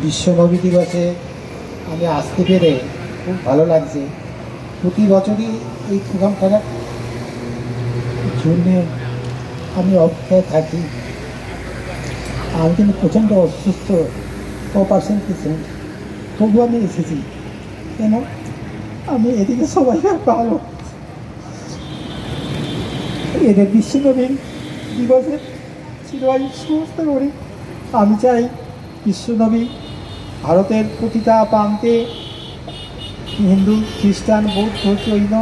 বিশ্ব নবী দিবসে আমি আসতে পেরে খুব ভালো লাগছে। প্রতি বছরই এই প্রোগ্রামটার জন্যে আমি অপেক্ষায় থাকি। আমি কিন্তু প্রচণ্ড অসুস্থ, অপারেশন পেশেন্ট, তবু আমি এসেছি। কেন আমি এদিকে সবাই ভালো, এদের বিশ্বনবী দিবসের চিরআয়ু সমস্ত করি। আমি চাই বিশ্বনবী ভারতের প্রতিটা প্রান্তে হিন্দু, খ্রিস্টান, বৌদ্ধ, জৈন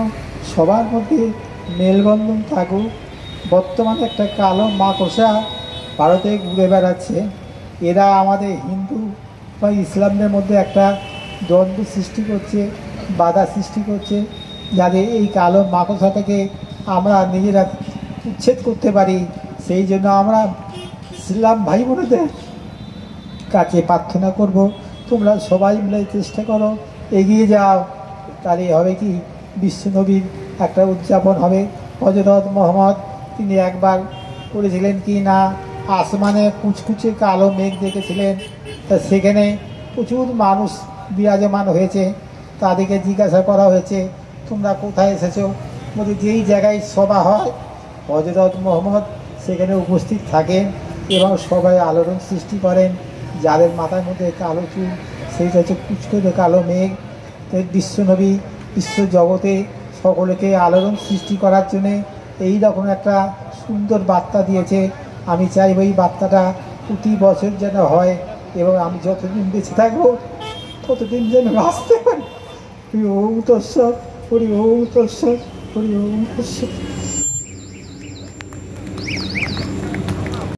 সবার মধ্যে মেলবন্ধন থাকুক। বর্তমানে একটা কালো মাকড়সা ভারতে ঘুরে বেড়াচ্ছে। এরা আমাদের হিন্দু বা ইসলামদের মধ্যে একটা দ্বন্দ্ব সৃষ্টি করছে, বাধা সৃষ্টি করছে, যাতে এই কালো মাকড়সাটাকে আমরা নিজেরা উচ্ছেদ করতে পারি। সেই জন্য আমরা ইসলাম ভাই বোনেদের কাছে প্রার্থনা করব, তোমরা সবাই মিলে চেষ্টা করো, এগিয়ে যাও। তাহলে হবে কি, বিশ্বনবীর একটা উদযাপন হবে। হযরত মুহাম্মদ তিনি একবার করেছিলেন কি না, আসমানে কুচকুচে কালো মেঘ দেখেছিলেন। তা সেখানে প্রচুর মানুষ বিরাজমান হয়েছে। তাদেরকে জিজ্ঞাসা করা হয়েছে, তোমরা কোথায় এসেছো? বলতে যেই জায়গায় সভা হয় হযরত মুহাম্মদ সেখানে উপস্থিত থাকেন এবং সবাই আলোড়ন সৃষ্টি করেন। যাদের মাথার মধ্যে কালো চুল, সেইটা হচ্ছে কুচকুচে কালো মেঘ। বিশ্বনবী বিশ্ব জগতে সকলকে আলোড়ন সৃষ্টি করার জন্যে এই রকম একটা সুন্দর বার্তা দিয়েছে। আমি চাই ওই বার্তাটা প্রতি বছর যেন হয় এবং আমি যতদিন বেঁচে থাকবো ততদিন যেন আসতে পারি। হরি ওম তৎসৎ, হরি ওম তৎসৎ, হরি ওম তৎসৎ।